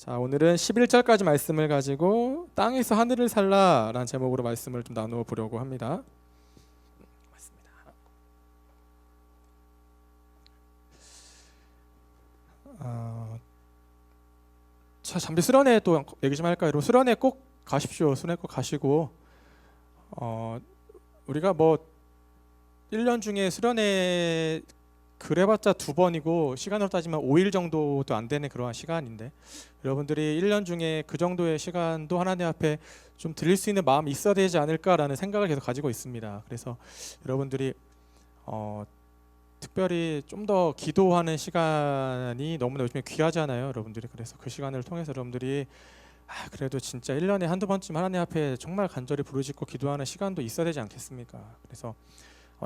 자, 오늘은 11절까지 말씀을 가지고 땅에서 하늘을 살라라는 제목으로 말씀을 좀 나누어 보려고 합니다. 자, 잠시 수련회 또 얘기 좀 할까요? 여러분, 수련회 꼭 가십시오. 수련회 꼭 가시고 우리가 뭐 1년 중에 수련회 그래봤자 2번이고 시간으로 따지면 5일 정도도 안 되는 그러한 시간인데, 여러분들이 1년 중에 그 정도의 시간도 하나님 앞에 좀 드릴 수 있는 마음이 있어야 되지 않을까라는 생각을 계속 가지고 있습니다. 그래서 여러분들이 특별히 좀 더 기도하는 시간이 너무나 요즘에 귀하잖아요, 여러분들이. 그래서 그 시간을 통해서 여러분들이 그래도 진짜 1년에 한두 번쯤 하나님 앞에 정말 간절히 부르짖고 기도하는 시간도 있어야 되지 않겠습니까? 그래서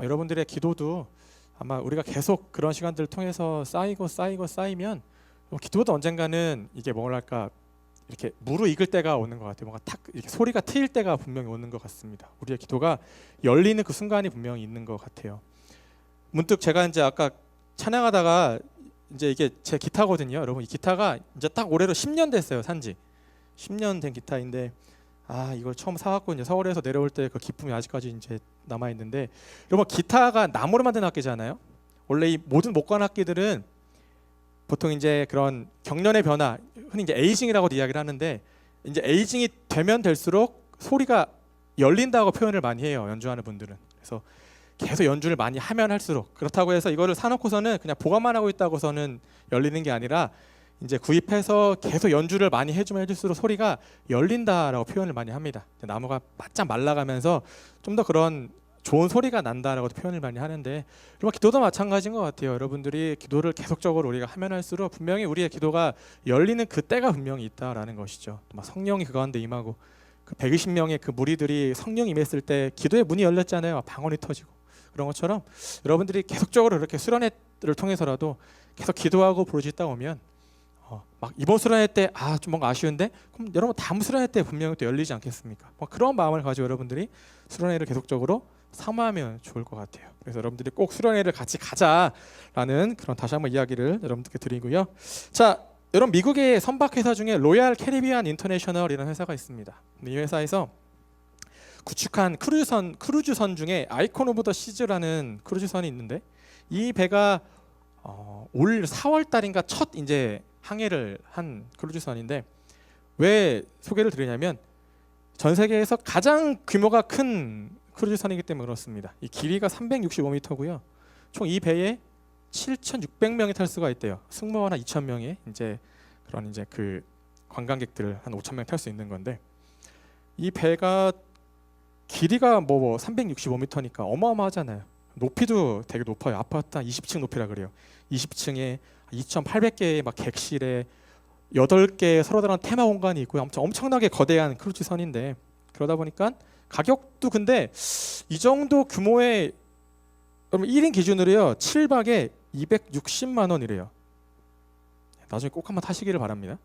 여러분들의 기도도 아마 우리가 계속 그런 시간들을 통해서 쌓이면 기도도 언젠가는 이게 뭐랄까 이렇게 무르익을 때가 오는 것 같아요. 뭔가 탁 이렇게 소리가 트일 때가 분명히 오는 것 같습니다. 우리의 기도가 열리는 그 순간이 분명히 있는 것 같아요. 문득 제가 이제 아까 찬양하다가 이제 이게 제 기타거든요. 여러분, 이 기타가 이제 딱 올해로 10년 됐어요. 산지 10년 된 기타인데 이걸 처음 사갖고 이제 서울에서 내려올 때 그 기쁨이 아직까지 이제 남아 있는데, 여러분, 기타가 나무로 만든 악기잖아요. 원래 이 모든 목관 악기들은 보통 이제 그런 경련의 변화, 흔히 이제 에이징이라고도 이야기를 하는데, 이제 에이징이 되면 될수록 소리가 열린다고 표현을 많이 해요, 연주하는 분들은. 그래서 계속 연주를 많이 하면 할수록, 그렇다고 해서 이거를 사놓고서는 그냥 보관만 하고 있다고서는 열리는 게 아니라 이제 구입해서 계속 연주를 많이 해주면 해줄수록 소리가 열린다라고 표현을 많이 합니다. 나무가 바짝 말라가면서 좀 더 그런 좋은 소리가 난다라고 표현을 많이 하는데, 여러분, 기도도 마찬가지인 것 같아요. 여러분들이 기도를 계속적으로 우리가 하면 할수록 분명히 우리의 기도가 열리는 그 때가 분명히 있다라는 것이죠. 막 성령이 그 가운데 임하고 그 120명의 그 무리들이 성령이 임했을 때 기도의 문이 열렸잖아요. 방언이 터지고. 그런 것처럼 여러분들이 계속적으로 이렇게 수련회를 통해서라도 계속 기도하고 부르짖다 오면 막 이번 수련회 때 좀 뭔가 아쉬운데, 그럼 여러분 다음 수련회 때 분명히 또 열리지 않겠습니까? 뭐 그런 마음을 가지고 여러분들이 수련회를 계속적으로 사모하면 좋을 것 같아요. 그래서 여러분들이 꼭 수련회를 같이 가자라는 그런 다시 한번 이야기를 여러분들께 드리고요. 자, 여러분, 미국의 선박 회사 중에 로얄 캐리비안 인터내셔널이라는 회사가 있습니다. 이 회사에서 구축한 크루즈선 중에 아이콘 오브 더 시즈라는 크루즈선이 있는데, 이 배가 올 4월 달인가 첫 이제 항해를 한 크루즈선인데, 왜 소개를 드리냐면 전 세계에서 가장 규모가 큰 크루즈선이기 때문에 그렇습니다. 이 길이가 365m고요. 총 이 배에 7,600명이 탈 수가 있대요. 승무원 한 2,000명의 이제 그런 이제 그 관광객들 한 5,000명 탈 수 있는 건데, 이 배가 길이가 뭐 365m니까 어마어마하잖아요. 높이도 되게 높아요. 아파트 한 20층 높이라 그래요. 20층에 2,800개의 막 객실에 8개의 서로 다른 테마 공간이 있고요. 엄청나게 거대한 크루즈선인데, 그러다 보니까 가격도 근데 이 정도 규모의, 여러분 1인 기준으로요 7박에 260만 원이래요. 나중에 꼭 한번 타시기를 바랍니다.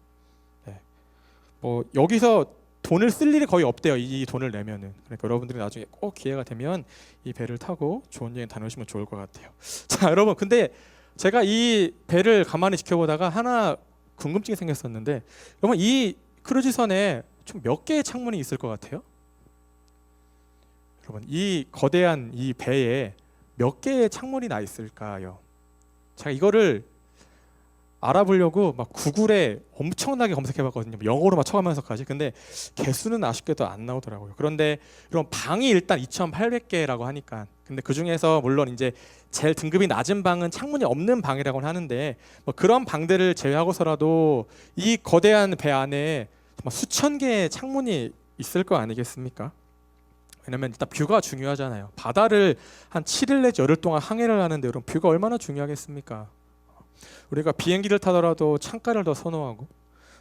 뭐 여기서 돈을 쓸 일이 거의 없대요, 이 돈을 내면은. 그러니까 여러분들이 나중에 꼭 기회가 되면 이 배를 타고 좋은 여행 다녀오시면 좋을 것 같아요. 자, 여러분, 근데 제가 이 배를 가만히 지켜보다가 하나 궁금증이 생겼었는데, 여러분, 이 크루즈선에 총 몇 개의 창문이 있을 것 같아요? 여러분, 이 거대한 이 배에 몇 개의 창문이 나 있을까요? 제가 이거를 알아보려고 막 구글에 엄청나게 검색해봤거든요. 영어로만 쳐가면서까지. 근데 개수는 아쉽게도 안 나오더라고요. 그런데 이런 방이 일단 2,800개라고 하니까, 근데 그 중에서 물론 이제 제일 등급이 낮은 방은 창문이 없는 방이라고는 하는데, 뭐 그런 방들을 제외하고서라도 이 거대한 배 안에 정말 수천 개의 창문이 있을 거 아니겠습니까? 왜냐면 일단 뷰가 중요하잖아요. 바다를 한 7일 내지 열흘 동안 항해를 하는데, 여러분, 뷰가 얼마나 중요하겠습니까? 우리가 비행기를 타더라도 창가를 더 선호하고,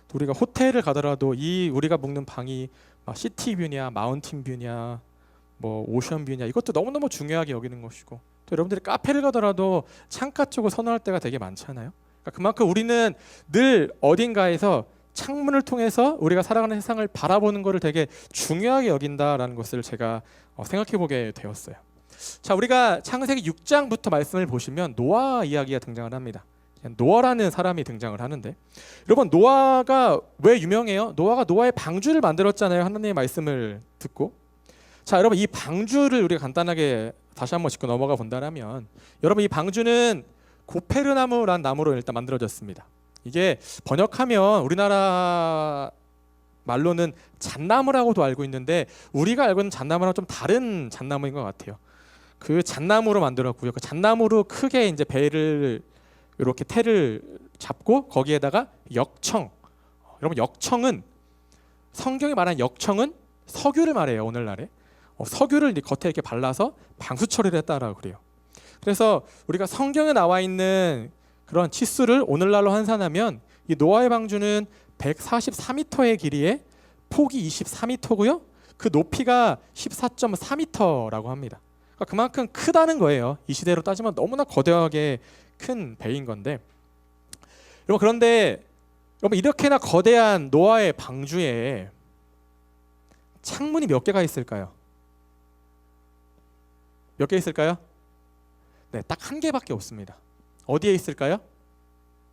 또 우리가 호텔을 가더라도 이 우리가 묵는 방이 시티 뷰냐 마운틴 뷰냐 뭐 오션 뷰냐, 이것도 너무너무 중요하게 여기는 것이고, 또 여러분들이 카페를 가더라도 창가 쪽을 선호할 때가 되게 많잖아요. 그러니까 그만큼 우리는 늘 어딘가에서 창문을 통해서 우리가 살아가는 세상을 바라보는 것을 되게 중요하게 여긴다라는 것을 제가 생각해 보게 되었어요. 자, 우리가 창세기 6장부터 말씀을 보시면 노아 이야기가 등장을 합니다. 노아라는 사람이 등장을 하는데, 여러분 노아가 왜 유명해요? 노아가 노아의 방주를 만들었잖아요. 하나님의 말씀을 듣고. 자, 여러분 이 방주를 우리가 간단하게 다시 한번 짚고 넘어가 본다면, 여러분 이 방주는 고페르나무란 나무로 일단 만들어졌습니다. 이게 번역하면 우리나라 말로는 잣나무라고도 알고 있는데, 우리가 알고 있는 잣나무랑 좀 다른 잣나무인 것 같아요. 그 잣나무로 만들었고요. 그 잣나무로 크게 이제 배를 이렇게 테를 잡고 거기에다가 역청. 여러분 역청은, 성경이 말하는 역청은 석유를 말해요. 오늘날에 석유를 겉에 이렇게 발라서 방수 처리를 했다라고 그래요. 그래서 우리가 성경에 나와 있는 그런 치수를 오늘날로 환산하면 이 노아의 방주는 144m의 길이에 폭이 24m고요. 그 높이가 14.4m라고 합니다. 그러니까 그만큼 크다는 거예요. 이 시대로 따지면 너무나 거대하게 큰 배인 건데, 여러분 그런데 여러분 이렇게나 거대한 노아의 방주에 창문이 몇 개가 있을까요? 몇 개 있을까요? 네, 딱 한 개밖에 없습니다. 어디에 있을까요?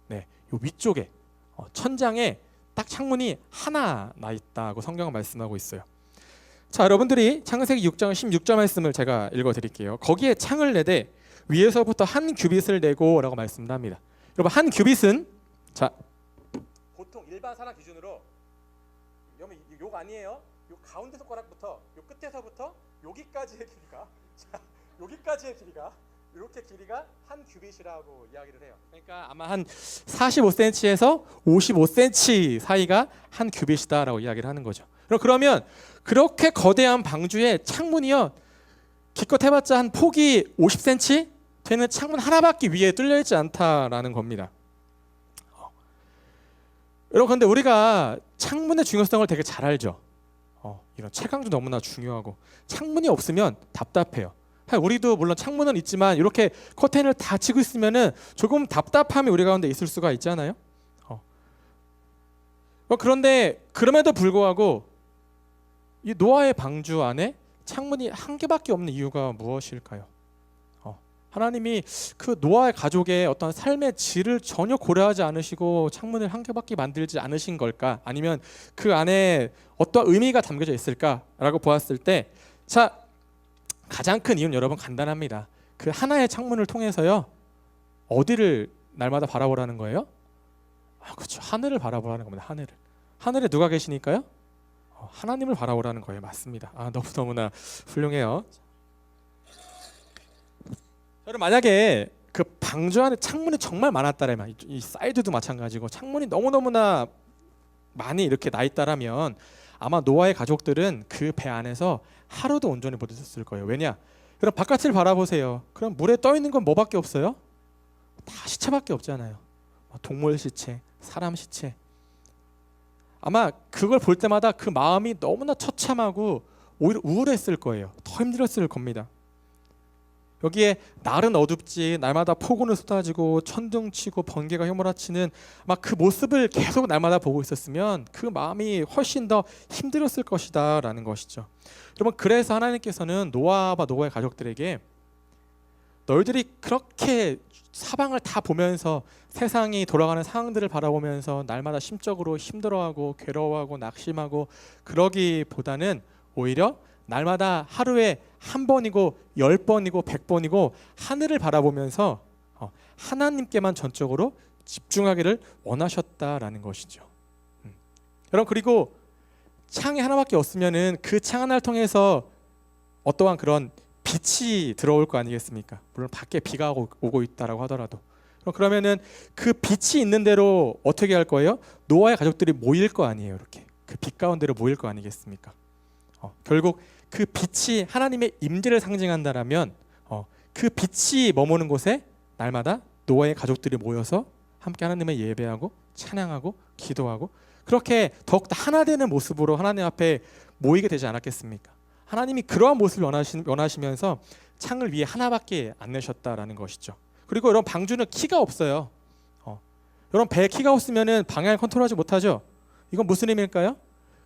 네, 요 위쪽에 천장에 딱 창문이 하나 나 있다고 성경은 말씀하고 있어요. 자, 여러분들이 창세기 6장 16절 말씀을 제가 읽어드릴게요. 거기에 창을 내되 위에서부터 한 규빗을 내고라고 말씀을 합니다. 여러분 한 규빗은, 자 보통 일반 사람 기준으로 여러분 요 아니에요? 요 가운데 손가락부터 요 끝에서부터 여기까지의 길이가, 자 여기까지의 길이가, 이렇게 길이가 한 규빗이라고 이야기를 해요. 그러니까 아마 한 45cm에서 55cm 사이가 한 규빗이다라고 이야기를 하는 거죠. 그러면 그렇게 거대한 방주에 창문이요, 기껏 해봤자 한 폭이 50cm 되는 창문 하나밖에 위에 뚫려 있지 않다라는 겁니다. 여러분 근데 우리가 창문의 중요성을 되게 잘 알죠. 이런 채광도 너무나 중요하고, 창문이 없으면 답답해요. 우리도 물론 창문은 있지만 이렇게 커튼을 다 치고 있으면은 조금 답답함이 우리 가운데 있을 수가 있잖아요. 그런데 그럼에도 불구하고 이 노아의 방주 안에 창문이 한 개밖에 없는 이유가 무엇일까요? 하나님이 그 노아의 가족의 어떤 삶의 질을 전혀 고려하지 않으시고 창문을 한 개밖에 만들지 않으신 걸까? 아니면 그 안에 어떤 의미가 담겨져 있을까라고 보았을 때, 자 가장 큰 이유는 여러분 간단합니다. 그 하나의 창문을 통해서요, 어디를 날마다 바라보라는 거예요? 그렇죠. 하늘을 바라보라는 겁니다. 하늘에 누가 계시니까요? 하나님을 바라보라는 거예요. 맞습니다. 너무너무나 훌륭해요. 여러분 만약에 그 방주 안에 창문이 정말 많았다면, 이 사이드도 마찬가지고 창문이 너무너무나 많이 이렇게 나 있다라면 아마 노아의 가족들은 그 배 안에서 하루도 온전히 못 있었을 거예요. 왜냐? 그럼 바깥을 바라보세요. 그럼 물에 떠 있는 건 뭐밖에 없어요? 다 시체밖에 없잖아요. 동물 시체, 사람 시체. 아마 그걸 볼 때마다 그 마음이 너무나 처참하고 오히려 우울했을 거예요. 더 힘들었을 겁니다. 여기에 날은 어둡지, 날마다 폭우는 쏟아지고 천둥치고 번개가 휘몰아치는 막 그 모습을 계속 날마다 보고 있었으면 그 마음이 훨씬 더 힘들었을 것이다 라는 것이죠. 여러분 그래서 하나님께서는 노아와 노아의 가족들에게 너희들이 그렇게 사방을 다 보면서 세상이 돌아가는 상황들을 바라보면서 날마다 심적으로 힘들어하고 괴로워하고 낙심하고 그러기보다는 오히려 날마다 하루에 한 번이고 10번이고 100번이고 하늘을 바라보면서 하나님께만 전적으로 집중하기를 원하셨다라는 것이죠. 여러분 그리고 창이 하나밖에 없으면은 그 창 하나를 통해서 어떠한 그런 빛이 들어올 거 아니겠습니까? 물론 밖에 비가 오고 있다라고 하더라도 그러면은 그 빛이 있는 대로 어떻게 할 거예요? 노아의 가족들이 모일 거 아니에요. 이렇게 그 빛 가운데로 모일 거 아니겠습니까? 결국 그 빛이 하나님의 임재를 상징한다라면 그 빛이 머무는 곳에 날마다 노아의 가족들이 모여서 함께 하나님을 예배하고 찬양하고 기도하고 그렇게 더욱더 하나 되는 모습으로 하나님 앞에 모이게 되지 않았겠습니까? 하나님이 그러한 모습을 원하시면서 창을 위에 하나밖에 안 내셨다라는 것이죠. 그리고 여러분 방주는 키가 없어요. 여러분 배에 키가 없으면은 방향을 컨트롤하지 못하죠. 이건 무슨 의미일까요?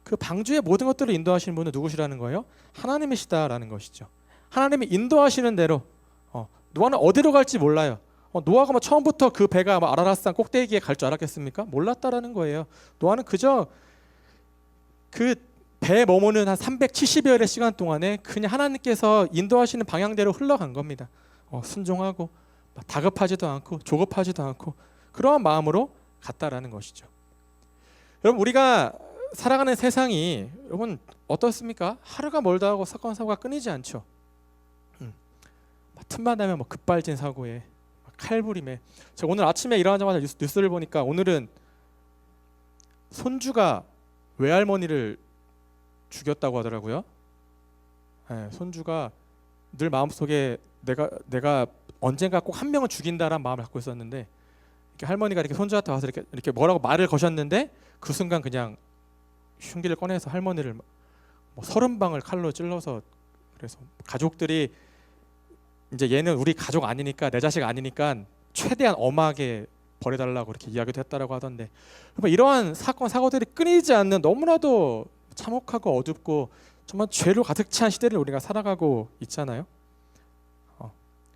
그 방주의 모든 것들을 인도하시는 분은 누구시라는 거예요? 하나님이시다라는 것이죠. 하나님이 인도하시는 대로 노아는 어디로 갈지 몰라요. 노아가 뭐 처음부터 그 배가 뭐 아라랏산 꼭대기에 갈 줄 알았겠습니까? 몰랐다라는 거예요. 노아는 그저 그 배 머무는 한 370여일의 시간 동안에 그냥 하나님께서 인도하시는 방향대로 흘러간 겁니다. 순종하고 다급하지도 않고 조급하지도 않고 그러한 마음으로 갔다라는 것이죠. 여러분, 우리가 살아가는 세상이 여러분 어떻습니까? 하루가 멀다 하고 사건 사고가 끊이지 않죠. 틈만 나면 뭐 급발진 사고에 칼부림에. 제가 오늘 아침에 일어나자마자 뉴스를 보니까 오늘은 손주가 외할머니를 죽였다고 하더라고요. 네, 손주가 늘 마음속에 내가 언젠가 꼭 한 명은 죽인다라는 마음을 갖고 있었는데 이렇게 할머니가 이렇게 손주한테 와서 이렇게 뭐라고 말을 거셨는데 그 순간 그냥 흉기를 꺼내서 할머니를 뭐 30방을 칼로 찔러서, 그래서 가족들이 이제 얘는 우리 가족 아니니까, 내 자식 아니니까 최대한 엄하게 벌여달라고 이렇게 이야기도 했다라고 하던데, 이러한 사건 사고들이 끊이지 않는 너무나도 참혹하고 어둡고 정말 죄로 가득 찬 시대를 우리가 살아가고 있잖아요.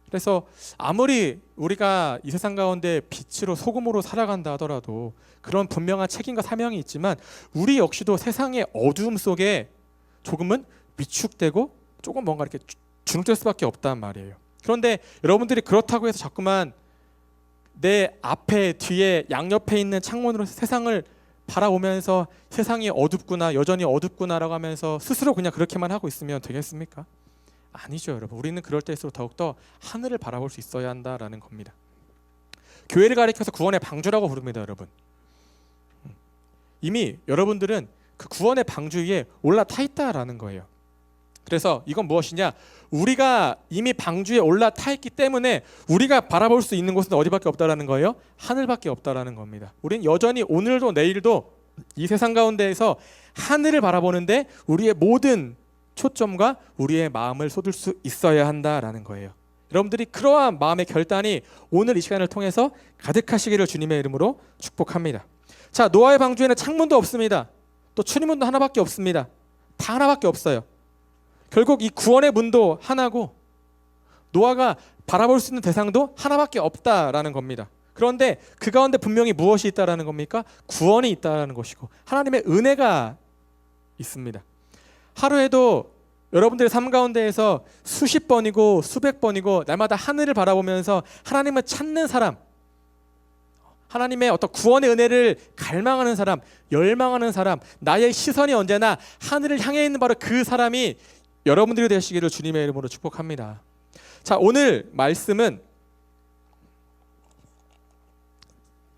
그래서 아무리 우리가 이 세상 가운데 빛으로 소금으로 살아간다 하더라도 그런 분명한 책임과 사명이 있지만 우리 역시도 세상의 어두움 속에 조금은 위축되고 조금 뭔가 이렇게 주눅들 수밖에 없단 말이에요. 그런데 여러분들이 그렇다고 해서 자꾸만 내 앞에 뒤에 양옆에 있는 창문으로 세상을 바라보면서 세상이 어둡구나, 여전히 어둡구나라고 하면서 스스로 그냥 그렇게만 하고 있으면 되겠습니까? 아니죠, 여러분. 우리는 그럴 때일수록 더욱더 하늘을 바라볼 수 있어야 한다라는 겁니다. 교회를 가리켜서 구원의 방주라고 부릅니다, 여러분. 이미 여러분들은 그 구원의 방주 위에 올라타 있다라는 거예요. 그래서 이건 무엇이냐? 우리가 이미 방주에 올라타 있기 때문에 우리가 바라볼 수 있는 곳은 어디밖에 없다라는 거예요? 하늘밖에 없다라는 겁니다. 우리는 여전히 오늘도 내일도 이 세상 가운데에서 하늘을 바라보는데 우리의 모든 초점과 우리의 마음을 쏟을 수 있어야 한다라는 거예요. 여러분들이 그러한 마음의 결단이 오늘 이 시간을 통해서 가득하시기를 주님의 이름으로 축복합니다. 자, 노아의 방주에는 창문도 없습니다. 또 출입문도 하나밖에 없습니다. 다 하나밖에 없어요. 결국 이 구원의 문도 하나고 노아가 바라볼 수 있는 대상도 하나밖에 없다라는 겁니다. 그런데 그 가운데 분명히 무엇이 있다라는 겁니까? 구원이 있다라는 것이고 하나님의 은혜가 있습니다. 하루에도 여러분들의 삶 가운데에서 수십 번이고 수백 번이고 날마다 하늘을 바라보면서 하나님을 찾는 사람, 하나님의 어떤 구원의 은혜를 갈망하는 사람, 열망하는 사람, 나의 시선이 언제나 하늘을 향해 있는 바로 그 사람이 여러분들이 되시기를 주님의 이름으로 축복합니다. 자, 오늘 말씀은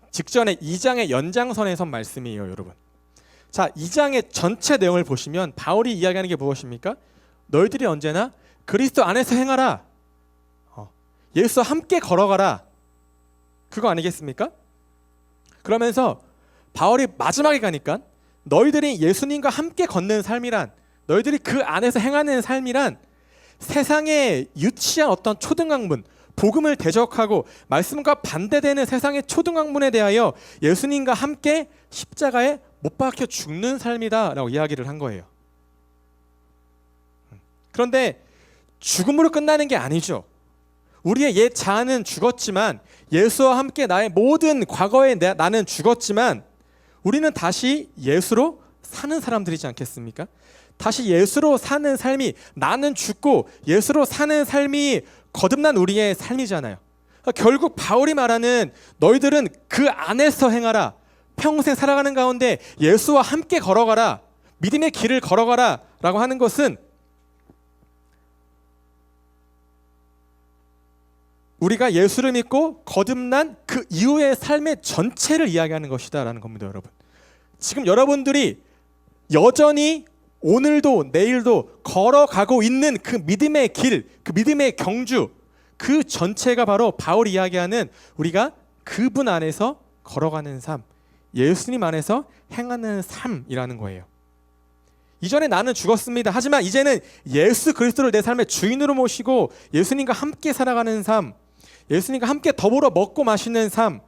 직전에 2장의 연장선에 선 말씀이에요, 여러분. 자, 2장의 전체 내용을 보시면 바울이 이야기하는 게 무엇입니까? 너희들이 언제나 그리스도 안에서 행하라. 예수와 함께 걸어가라. 그거 아니겠습니까? 그러면서 바울이 마지막에 가니까 너희들이 예수님과 함께 걷는 삶이란, 너희들이 그 안에서 행하는 삶이란 세상의 유치한 어떤 초등학문, 복음을 대적하고 말씀과 반대되는 세상의 초등학문에 대하여 예수님과 함께 십자가에 못 박혀 죽는 삶이다라고 이야기를 한 거예요. 그런데 죽음으로 끝나는 게 아니죠. 우리의 옛 자아는 죽었지만, 예수와 함께 나의 모든 과거의 나는 죽었지만 우리는 다시 예수로 사는 사람들이지 않겠습니까? 다시 예수로 사는 삶이, 나는 죽고 예수로 사는 삶이 거듭난 우리의 삶이잖아요. 결국 바울이 말하는 너희들은 그 안에서 행하라, 평생 살아가는 가운데 예수와 함께 걸어가라, 믿음의 길을 걸어가라 라고 하는 것은 우리가 예수를 믿고 거듭난 그 이후의 삶의 전체를 이야기하는 것이다 라는 겁니다, 여러분. 지금 여러분들이 여전히 오늘도 내일도 걸어가고 있는 그 믿음의 길, 그 믿음의 경주, 그 전체가 바로 바울이 이야기하는 우리가 그분 안에서 걸어가는 삶, 예수님 안에서 행하는 삶이라는 거예요. 이전에 나는 죽었습니다. 하지만 이제는 예수 그리스도를 내 삶의 주인으로 모시고 예수님과 함께 살아가는 삶, 예수님과 함께 더불어 먹고 마시는 삶,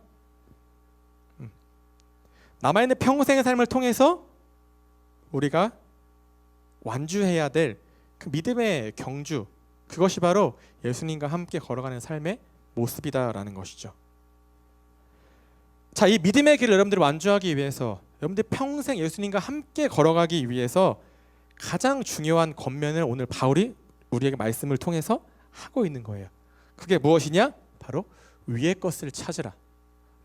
남아있는 평생의 삶을 통해서 우리가 완주해야 될 그 믿음의 경주, 그것이 바로 예수님과 함께 걸어가는 삶의 모습이다라는 것이죠. 자, 이 믿음의 길을 여러분들이 완주하기 위해서, 여러분들이 평생 예수님과 함께 걸어가기 위해서 가장 중요한 권면을 오늘 바울이 우리에게 말씀을 통해서 하고 있는 거예요. 그게 무엇이냐? 바로 위의 것을 찾으라,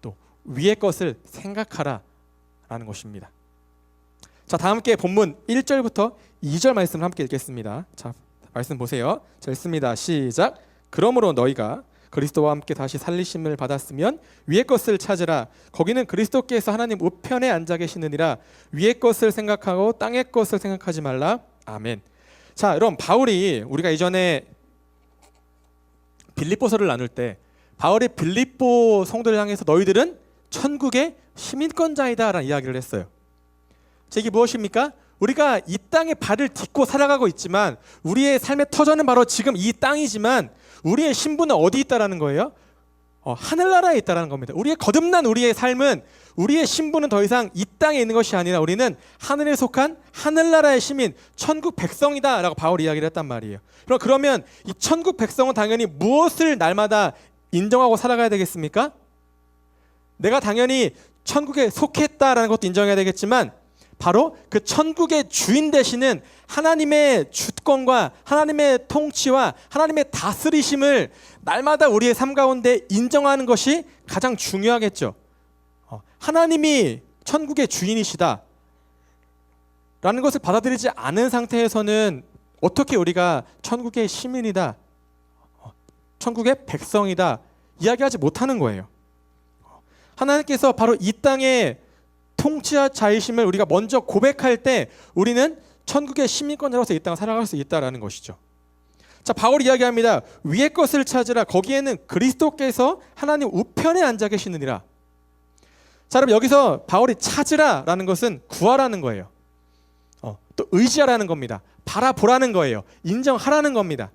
또 위의 것을 생각하라 라는 것입니다. 자, 다 함께 본문 1절부터 2절 말씀을 함께 읽겠습니다. 자, 말씀 보세요. 자, 읽습니다. 시작. 그러므로 너희가 그리스도와 함께 다시 살리심을 받았으면 위의 것을 찾으라. 거기는 그리스도께서 하나님 우편에 앉아 계시느니라. 위의 것을 생각하고 땅의 것을 생각하지 말라. 아멘. 자, 여러분, 바울이 우리가 이전에 빌립보서를 나눌 때 바울이 빌립보 성도를 향해서 너희들은 천국의 시민권자이다 라는 이야기를 했어요. 자, 이게 무엇입니까? 우리가 이 땅에 발을 딛고 살아가고 있지만 우리의 삶의 터전은 바로 지금 이 땅이지만 우리의 신분은 어디 있다라는 거예요? 하늘나라에 있다라는 겁니다. 우리의 거듭난 우리의 삶은, 우리의 신분은 더 이상 이 땅에 있는 것이 아니라 우리는 하늘에 속한 하늘나라의 시민, 천국 백성이다 라고 바울이 이야기를 했단 말이에요. 그러면 이 천국 백성은 당연히 무엇을 날마다 인정하고 살아가야 되겠습니까? 내가 당연히 천국에 속했다라는 것도 인정해야 되겠지만 바로 그 천국의 주인 되시는 하나님의 주권과 하나님의 통치와 하나님의 다스리심을 날마다 우리의 삶 가운데 인정하는 것이 가장 중요하겠죠. 하나님이 천국의 주인이시다 라는 것을 받아들이지 않은 상태에서는 어떻게 우리가 천국의 시민이다, 천국의 백성이다 이야기하지 못하는 거예요. 하나님께서 바로 이 땅에 통치자이심을 우리가 먼저 고백할 때 우리는 천국의 시민권자로서 이 땅을 살아갈 수 있다는 것이죠. 자, 바울이 이야기합니다. 위의 것을 찾으라. 거기에는 그리스도께서 하나님 우편에 앉아 계시느니라. 자, 여러분, 여기서 바울이 찾으라라는 것은 구하라는 거예요. 또 의지하라는 겁니다. 바라보라는 거예요. 인정하라는 겁니다.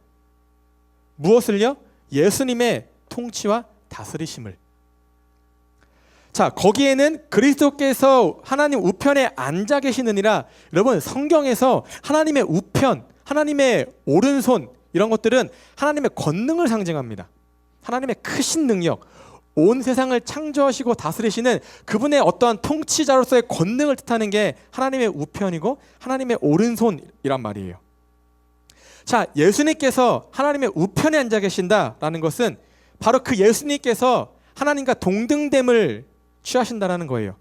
무엇을요? 예수님의 통치와 다스리심을. 자, 거기에는 그리스도께서 하나님 우편에 앉아 계시느니라. 여러분, 성경에서 하나님의 우편, 하나님의 오른손 이런 것들은 하나님의 권능을 상징합니다. 하나님의 크신 능력, 온 세상을 창조하시고 다스리시는 그분의 어떠한 통치자로서의 권능을 뜻하는 게 하나님의 우편이고 하나님의 오른손이란 말이에요. 자, 예수님께서 하나님의 우편에 앉아 계신다라는 것은 바로 그 예수님께서 하나님과 동등됨을 취하신다라는 거예요.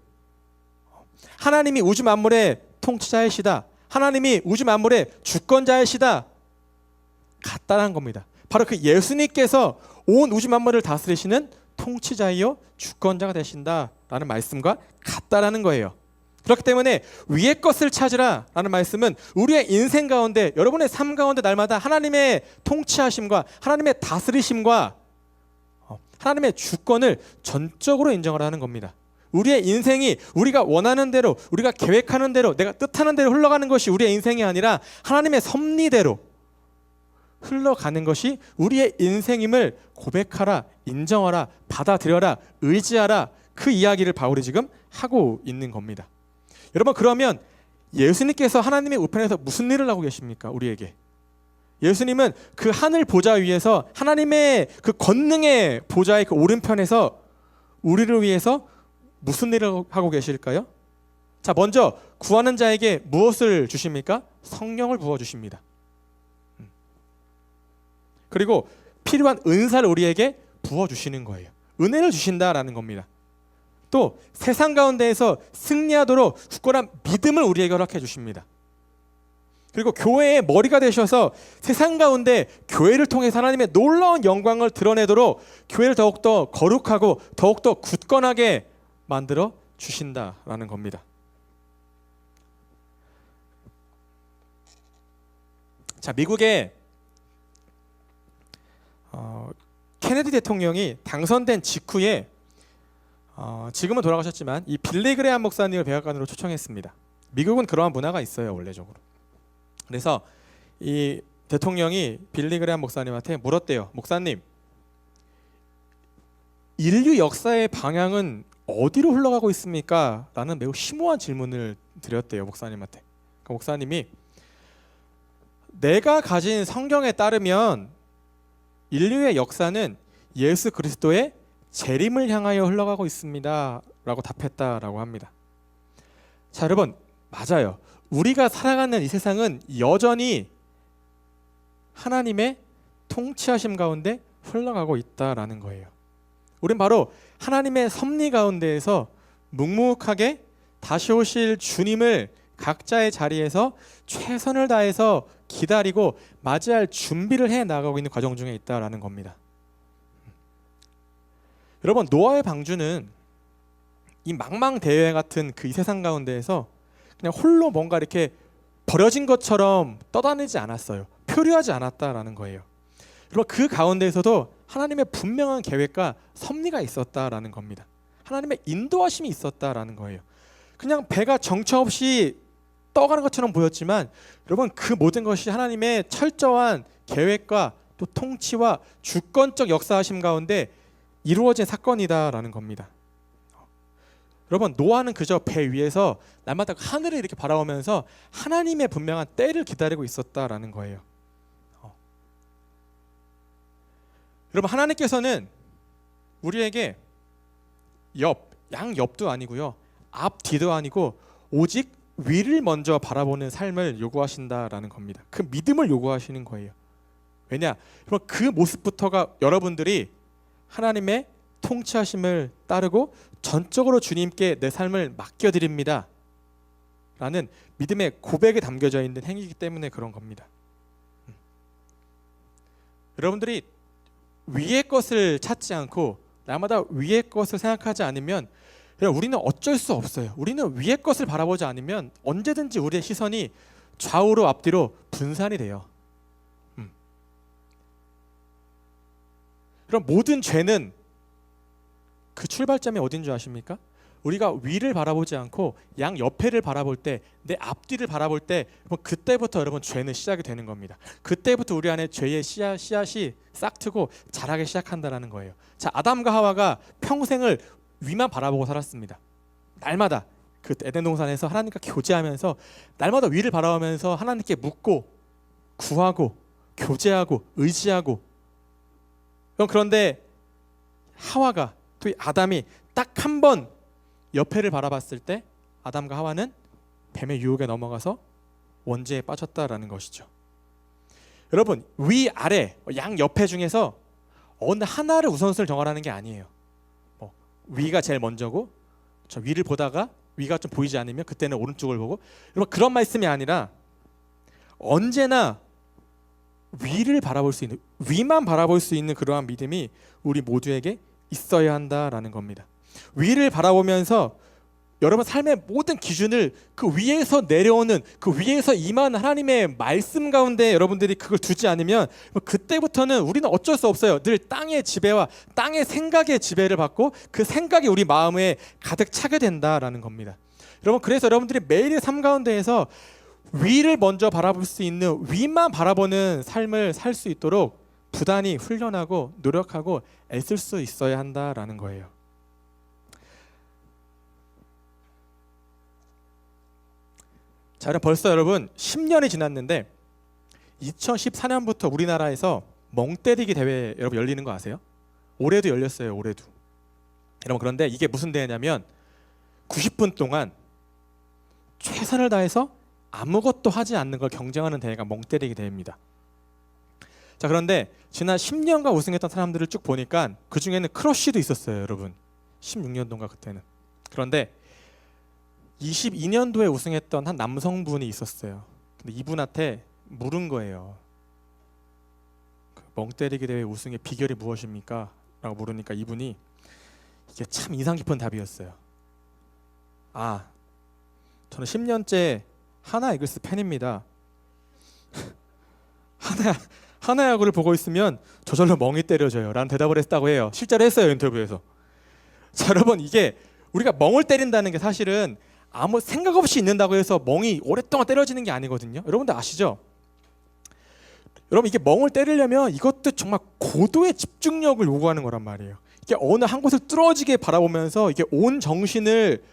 하나님이 우주 만물의 통치자이시다, 하나님이 우주 만물의 주권자이시다 같다는 겁니다. 바로 그 예수님께서 온 우주 만물을 다스리시는 통치자이요 주권자가 되신다라는 말씀과 같다라는 거예요. 그렇기 때문에 위의 것을 찾으라라는 말씀은 우리의 인생 가운데, 여러분의 삶 가운데 날마다 하나님의 통치하심과 하나님의 다스리심과 하나님의 주권을 전적으로 인정하라는 겁니다. 우리의 인생이 우리가 원하는 대로, 우리가 계획하는 대로, 내가 뜻하는 대로 흘러가는 것이 우리의 인생이 아니라 하나님의 섭리대로 흘러가는 것이 우리의 인생임을 고백하라, 인정하라, 받아들여라, 의지하라, 그 이야기를 바울이 지금 하고 있는 겁니다. 여러분, 그러면 예수님께서 하나님의 우편에서 무슨 일을 하고 계십니까? 우리에게. 예수님은 그 하늘 보좌 위에서 하나님의 그 권능의 보좌의 그 오른편에서 우리를 위해서 무슨 일을 하고 계실까요? 자, 먼저 구하는 자에게 무엇을 주십니까? 성령을 부어주십니다. 그리고 필요한 은사를 우리에게 부어주시는 거예요. 은혜를 주신다라는 겁니다. 또 세상 가운데에서 승리하도록 굳건한 믿음을 우리에게 허락해 주십니다. 그리고 교회의 머리가 되셔서 세상 가운데 교회를 통해서 하나님의 놀라운 영광을 드러내도록 교회를 더욱더 거룩하고 더욱더 굳건하게 만들어 주신다라는 겁니다. 자, 미국의 케네디 대통령이 당선된 직후에 지금은 돌아가셨지만 이 빌리 그레함 목사님을 백악관으로 초청했습니다. 미국은 그러한 문화가 있어요, 원래적으로. 그래서 이 대통령이 빌리 그레함 목사님한테 물었대요. 목사님, 인류 역사의 방향은 어디로 흘러가고 있습니까? 라는 매우 심오한 질문을 드렸대요, 목사님한테. 그 목사님이 내가 가진 성경에 따르면 인류의 역사는 예수 그리스도의 재림을 향하여 흘러가고 있습니다 라고 답했다라고 합니다. 자, 여러분, 맞아요. 우리가 살아가는 이 세상은 여전히 하나님의 통치하심 가운데 흘러가고 있다라는 거예요. 우린 바로 하나님의 섭리 가운데에서 묵묵하게 다시 오실 주님을 각자의 자리에서 최선을 다해서 기다리고 맞이할 준비를 해 나가고 있는 과정 중에 있다라는 겁니다. 여러분, 노아의 방주는 이 망망대해 같은 그 이 세상 가운데에서 그냥 홀로 뭔가 이렇게 버려진 것처럼 떠다니지 않았어요. 표류하지 않았다라는 거예요. 여러분, 그 가운데에서도 하나님의 분명한 계획과 섭리가 있었다라는 겁니다. 하나님의 인도하심이 있었다라는 거예요. 그냥 배가 정처 없이 떠가는 것처럼 보였지만 여러분, 그 모든 것이 하나님의 철저한 계획과 또 통치와 주권적 역사하심 가운데 이루어진 사건이다라는 겁니다. 여러분, 노아는 그저 배 위에서 날마다 하늘을 이렇게 바라보면서 하나님의 분명한 때를 기다리고 있었다라는 거예요. 여러분, 하나님께서는 우리에게 양옆도 아니고요, 앞뒤도 아니고 오직 위를 먼저 바라보는 삶을 요구하신다라는 겁니다. 그 믿음을 요구하시는 거예요. 왜냐? 여러분, 그 모습부터가 여러분들이 하나님의 통치하심을 따르고 전적으로 주님께 내 삶을 맡겨드립니다 라는 믿음의 고백에 담겨져 있는 행위이기 때문에 그런 겁니다. 여러분들이 위의 것을 찾지 않고 날마다 위의 것을 생각하지 않으면 우리는 어쩔 수 없어요. 우리는 위의 것을 바라보지 않으면 언제든지 우리의 시선이 좌우로 앞뒤로 분산이 돼요. 그럼 모든 죄는 그 출발점이 어딘 줄 아십니까? 우리가 위를 바라보지 않고 양 옆에를 바라볼 때, 내 앞뒤를 바라볼 때, 그때부터 여러분 죄는 시작이 되는 겁니다. 그때부터 우리 안에 죄의 씨앗이 싹트고 자라기 시작한다는 거예요. 자, 아담과 하와가 평생을 위만 바라보고 살았습니다. 날마다 그 에덴 동산에서 하나님과 교제하면서 날마다 위를 바라보면서 하나님께 묻고 구하고 교제하고 의지하고. 그런데 하와가 또 아담이 딱 한 번 옆에를 바라봤을 때 아담과 하와는 뱀의 유혹에 넘어가서 원죄에 빠졌다라는 것이죠. 여러분, 위아래 양 옆에 중에서 어느 하나를 우선순위를 정하라는 게 아니에요. 위가 제일 먼저고 저 위를 보다가 위가 좀 보이지 않으면 그때는 오른쪽을 보고, 여러분, 그런 말씀이 아니라 언제나 위를 바라볼 수 있는, 위만 바라볼 수 있는 그러한 믿음이 우리 모두에게 있어야 한다라는 겁니다. 위를 바라보면서 여러분 삶의 모든 기준을 그 위에서 내려오는, 그 위에서 임한 하나님의 말씀 가운데 여러분들이 그걸 두지 않으면 그때부터는 우리는 어쩔 수 없어요. 늘 땅의 지배와 땅의 생각의 지배를 받고 그 생각이 우리 마음에 가득 차게 된다라는 겁니다. 여러분, 그래서 여러분들이 매일의 삶 가운데에서 위를 먼저 바라볼 수 있는, 위만 바라보는 삶을 살 수 있도록 부단히 훈련하고 노력하고 애쓸 수 있어야 한다라는 거예요. 자, 그럼 벌써 여러분 10년이 지났는데 2014년부터 우리나라에서 멍때리기 대회 여러분 열리는 거 아세요? 올해도 열렸어요. 올해도. 여러분, 그런데 이게 무슨 대회냐면 90분 동안 최선을 다해서 아무것도 하지 않는 걸 경쟁하는 대회가 멍때리기 대회입니다. 자, 그런데 지난 10년간 우승했던 사람들을 쭉 보니까 그 중에는 크러쉬도 있었어요. 여러분, 16년도인가 그때는. 그런데 22년도에 우승했던 한 남성분이 있었어요. 근데 이분한테 물은 거예요. 그 멍때리기 대회 우승의 비결이 무엇입니까? 라고 물으니까 이분이 이게 참 인상 깊은 답이었어요. 아, 저는 10년째 하나 이글스 팬입니다. 하나 야구를 보고 있으면 저절로 멍이 때려져요 라는 대답을 했다고 해요. 실제로 했어요, 인터뷰에서. 자, 여러분, 이게 우리가 멍을 때린다는 게 사실은 아무 생각 없이 있는다고 해서 멍이 오랫동안 때려지는 게 아니거든요. 여러분들 아시죠? 여러분, 이게 멍을 때리려면 이것도 정말 고도의 집중력을 요구하는 거란 말이에요. 이게 어느 한 곳을 뚫어지게 바라보면서 이게 온 정신을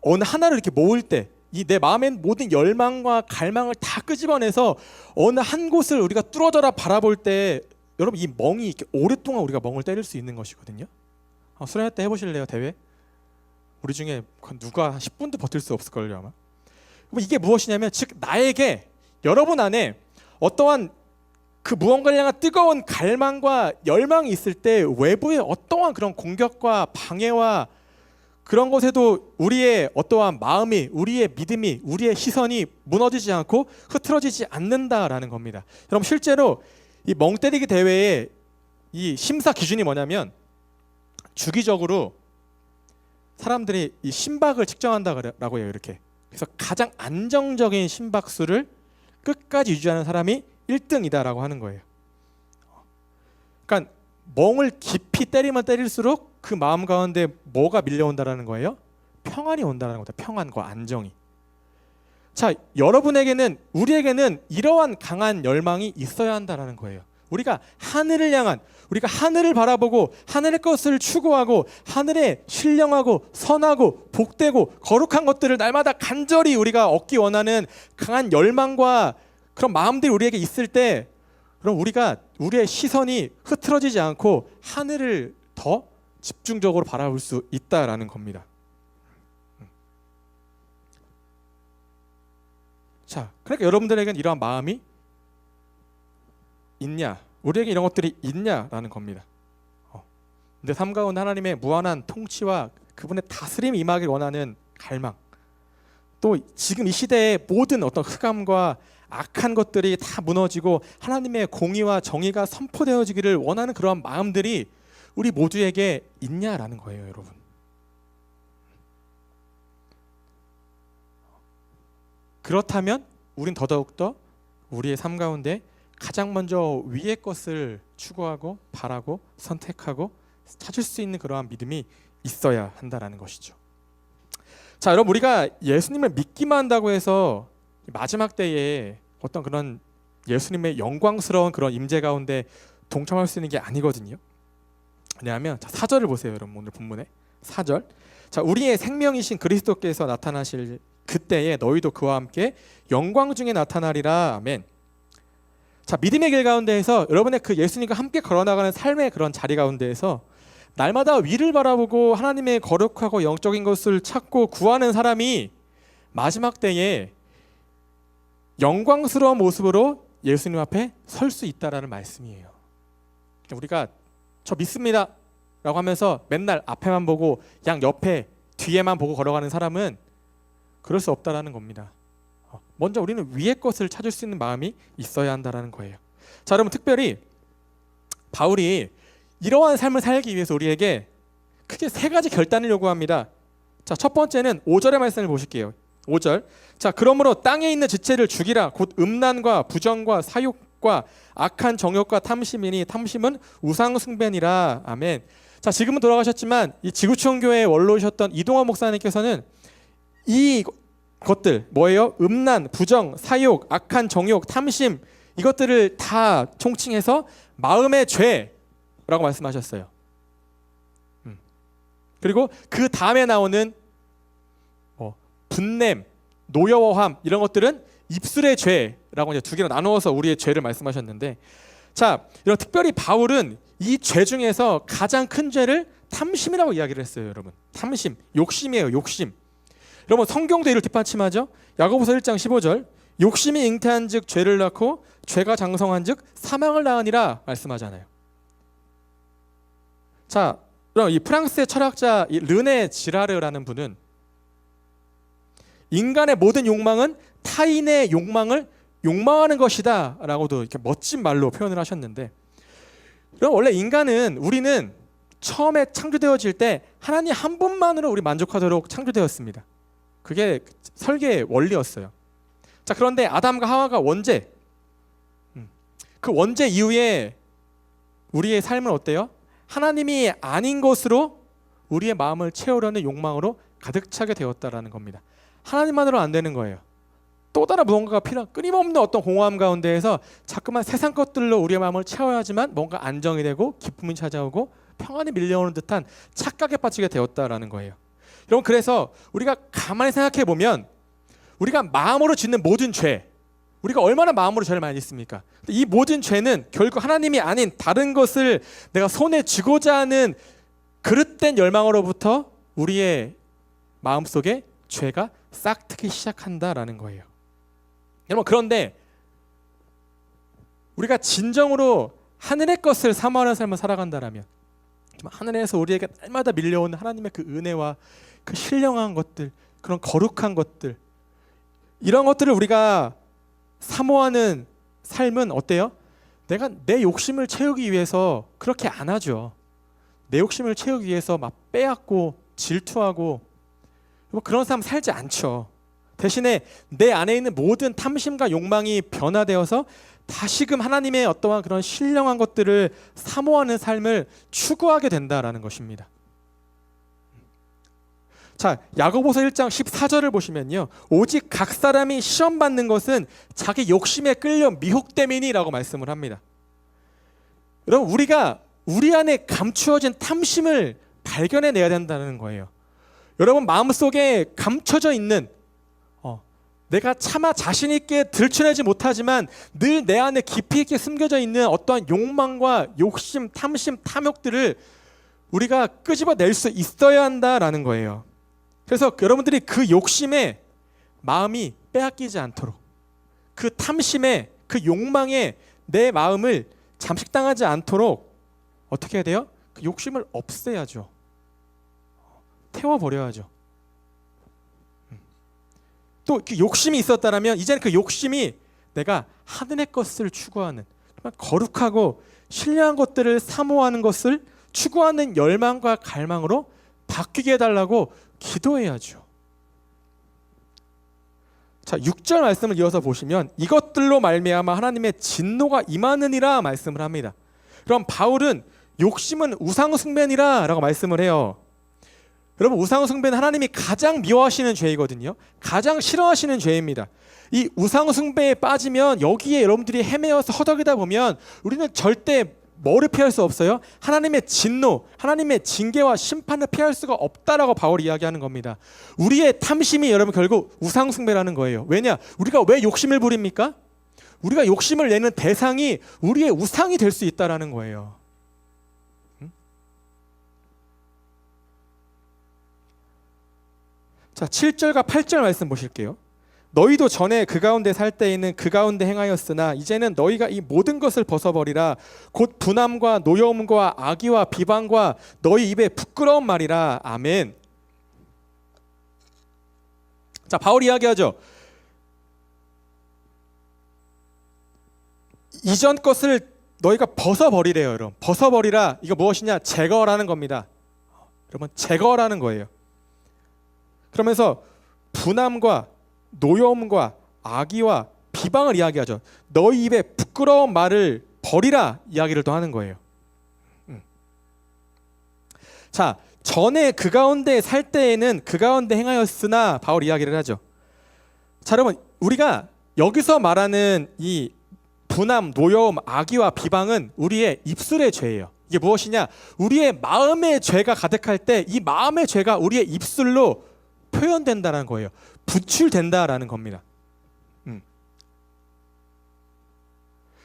어느 하나를 이렇게 모을 때, 이 내 마음엔 모든 열망과 갈망을 다 끄집어내서 어느 한 곳을 우리가 뚫어져라 바라볼 때 여러분 이 멍이 이렇게 오랫동안 우리가 멍을 때릴 수 있는 것이거든요. 수련회 때 해보실래요? 대회? 우리 중에 누가 한 10분도 버틸 수 없을걸요 아마. 이게 무엇이냐면 즉 나에게 여러분 안에 어떠한 그 무언가를 향한 뜨거운 갈망과 열망이 있을 때 외부의 어떠한 그런 공격과 방해와 그런 것에도 우리의 어떠한 마음이, 우리의 믿음이, 우리의 시선이 무너지지 않고 흐트러지지 않는다라는 겁니다. 여러분 실제로 이 멍때리기 대회의 이 심사 기준이 주기적으로 사람들이 이 심박을 측정한다라고 해요. 이렇게. 그래서 가장 안정적인 심박수를 끝까지 유지하는 사람이 1등이다라고 하는 거예요. 그러니까 멍을 깊이 때리면 때릴수록 그 마음 가운데 뭐가 밀려온다라는 거예요? 평안이 온다는 거다. 평안과 안정이. 자, 여러분에게는, 우리에게는 이러한 강한 열망이 있어야 한다라는 거예요. 우리가 하늘을 향한, 우리가 하늘을 바라보고 하늘의 것을 추구하고 하늘에 신령하고 선하고 복되고 거룩한 것들을 날마다 간절히 우리가 얻기 원하는 강한 열망과 그런 마음들이 우리에게 있을 때, 그럼 우리의 시선이 흐트러지지 않고 하늘을 더 집중적으로 바라볼 수 있다라는 겁니다. 자, 그러니까 여러분들에게는 이러한 마음이 있냐? 우리에게 이런 것들이 있냐라는 겁니다. 근데 삶 가운데 하나님의 무한한 통치와 그분의 다스림이 임하길 원하는 갈망, 또 지금 이 시대의 모든 어떤 흑암과 악한 것들이 다 무너지고 하나님의 공의와 정의가 선포되어지기를 원하는 그러한 마음들이 우리 모두에게 있냐라는 거예요, 여러분. 그렇다면 우린 더더욱더 우리의 삶 가운데 가장 먼저 위의 것을 추구하고 바라고 선택하고 찾을 수 있는 그러한 믿음이 있어야 한다라는 것이죠. 자, 여러분, 우리가 예수님을 믿기만 한다고 해서 마지막 때에 어떤 그런 예수님의 영광스러운 그런 임재 가운데 동참할 수 있는 게 아니거든요. 왜냐하면 4절을 보세요, 여러분. 오늘 본문에 4절. 자, 우리의 생명이신 그리스도께서 나타나실 그때에 너희도 그와 함께 영광 중에 나타나리라. 아멘. 자, 믿음의 길 가운데에서 여러분의 그 예수님과 함께 걸어나가는 삶의 그런 자리 가운데에서 날마다 위를 바라보고 하나님의 거룩하고 영적인 것을 찾고 구하는 사람이 마지막 때에 영광스러운 모습으로 예수님 앞에 설 수 있다라는 말씀이에요. 우리가 저 믿습니다 라고 하면서 맨날 앞에만 보고 양 옆에 뒤에만 보고 걸어가는 사람은 그럴 수 없다라는 겁니다. 먼저 우리는 위의 것을 찾을 수 있는 마음이 있어야 한다라는 거예요. 자, 여러분, 특별히 바울이 이러한 삶을 살기 위해서 우리에게 크게 3가지 결단을 요구합니다. 자, 첫 번째는 5절의 말씀을 보실게요. 5절. 자, 그러므로 땅에 있는 지체를 죽이라. 곧 음란과 부정과 사욕과 악한 정욕과 탐심이니 탐심은 우상 숭배니라. 아멘. 자, 지금은 돌아가셨지만 이 지구촌 교회의 원로이셨던 이동환 목사님께서는 이 것들 뭐예요? 음란, 부정, 사욕, 악한 정욕, 탐심, 이것들을 다 총칭해서 마음의 죄라고 말씀하셨어요. 그리고 그 다음에 나오는 분냄, 노여워함, 이런 것들은 입술의 죄라고 이제 2개로 나누어서 우리의 죄를 말씀하셨는데, 자, 이런 특별히 바울은 이 죄 중에서 가장 큰 죄를 탐심이라고 이야기를 했어요, 여러분. 탐심, 욕심이에요, 욕심. 여러분, 성경도 이를 뒷받침하죠. 야고보서 1장 15절. 욕심이 잉태한즉 죄를 낳고 죄가 장성한즉 사망을 낳으니라 말씀하잖아요. 자, 그럼 이 프랑스의 철학자 이 르네 지라르라는 분은 인간의 모든 욕망은 타인의 욕망을 욕망하는 것이다 라고도 이렇게 멋진 말로 표현을 하셨는데, 그럼 원래 우리는 처음에 창조되어질 때 하나님 한 분만으로 우리 만족하도록 창조되었습니다. 그게 설계의 원리였어요. 자, 그런데 아담과 하와가 원죄, 그 원죄 이후에 우리의 삶은 어때요? 하나님이 아닌 것으로 우리의 마음을 채우려는 욕망으로 가득 차게 되었다라는 겁니다. 하나님만으로 안 되는 거예요. 또 다른 무언가가 필요한, 끊임없는 어떤 공허함 가운데에서 자꾸만 세상 것들로 우리의 마음을 채워야지만 뭔가 안정이 되고 기쁨이 찾아오고 평안이 밀려오는 듯한 착각에 빠지게 되었다라는 거예요. 여러분, 그래서 우리가 가만히 생각해 보면 우리가 마음으로 짓는 모든 죄, 우리가 얼마나 마음으로 죄를 많이 짓습니까? 이 모든 죄는 결국 하나님이 아닌 다른 것을 내가 손에 쥐고자 하는 그릇된 열망으로부터 우리의 마음속에 죄가 싹트기 시작한다라는 거예요. 여러분, 그런데 우리가 진정으로 하늘의 것을 사모하는 삶을 살아간다라면, 하늘에서 우리에게 날마다 밀려오는 하나님의 그 은혜와 그 신령한 것들, 그런 거룩한 것들, 이런 것들을 우리가 사모하는 삶은 어때요? 내가 내 욕심을 채우기 위해서 그렇게 안 하죠. 내 욕심을 채우기 위해서 막 빼앗고 질투하고 그런 삶 살지 않죠. 대신에 내 안에 있는 모든 탐심과 욕망이 변화되어서 다시금 하나님의 어떠한 그런 신령한 것들을 사모하는 삶을 추구하게 된다라는 것입니다. 자, 야고보서 1장 14절을 보시면요, 오직 각 사람이 시험 받는 것은 자기 욕심에 끌려 미혹됨이니라고 말씀을 합니다. 여러분, 우리가 우리 안에 감추어진 탐심을 발견해내야 된다는 거예요. 여러분, 마음속에 감춰져 있는 내가 차마 자신 있게 들춰내지 못하지만 늘 내 안에 깊이 있게 숨겨져 있는 어떠한 욕망과 욕심, 탐심, 탐욕들을 우리가 끄집어낼 수 있어야 한다라는 거예요. 그래서 여러분들이 그 욕심에 마음이 빼앗기지 않도록, 그 탐심에, 그 욕망에 내 마음을 잠식당하지 않도록 어떻게 해야 돼요? 그 욕심을 없애야죠. 태워버려야죠. 또 그 욕심이 있었다면 이제는 그 욕심이 내가 하늘의 것을 추구하는, 거룩하고 신령한 것들을 사모하는 것을 추구하는 열망과 갈망으로 바뀌게 해달라고 기도해야죠. 자, 6절 말씀을 이어서 보시면 이것들로 말미암아 하나님의 진노가 임하느니라 말씀을 합니다. 그럼 바울은 욕심은 우상숭배니라 라고 말씀을 해요. 여러분, 우상숭배는 하나님이 가장 미워하시는 죄이거든요. 가장 싫어하시는 죄입니다. 이 우상숭배에 빠지면 여기에 여러분들이 헤매어서 허덕이다 보면 우리는 절대 뭐를 피할 수 없어요? 하나님의 진노, 하나님의 징계와 심판을 피할 수가 없다라고 바울이 이야기하는 겁니다. 우리의 탐심이 여러분 결국 우상숭배라는 거예요. 왜냐? 우리가 왜 욕심을 부립니까? 우리가 욕심을 내는 대상이 우리의 우상이 될 수 있다라는 거예요. 자, 7절과 8절 말씀 보실게요. 너희도 전에 그 가운데 살 때에는 그 가운데 행하였으나 이제는 너희가 이 모든 것을 벗어버리라. 곧 분함과 노여움과 악의와 비방과 너희 입에 부끄러운 말이라. 아멘. 자, 바울이 이야기하죠. 이전 것을 너희가 벗어버리래요. 여러분, 벗어버리라. 이거 무엇이냐? 제거라는 겁니다. 여러분, 제거라는 거예요. 그러면서 분함과 노여움과 악의와 비방을 이야기하죠. 너희 입에 부끄러운 말을 버리라 이야기를 또 하는 거예요. 자, 전에 그 가운데 살 때에는 그 가운데 행하였으나 바울 이야기를 하죠. 자, 여러분, 우리가 여기서 말하는 이 분함, 노여움, 악의와 비방은 우리의 입술의 죄예요. 이게 무엇이냐? 우리의 마음의 죄가 가득할 때 이 마음의 죄가 우리의 입술로 표현된다는 거예요. 부출된다라는 겁니다.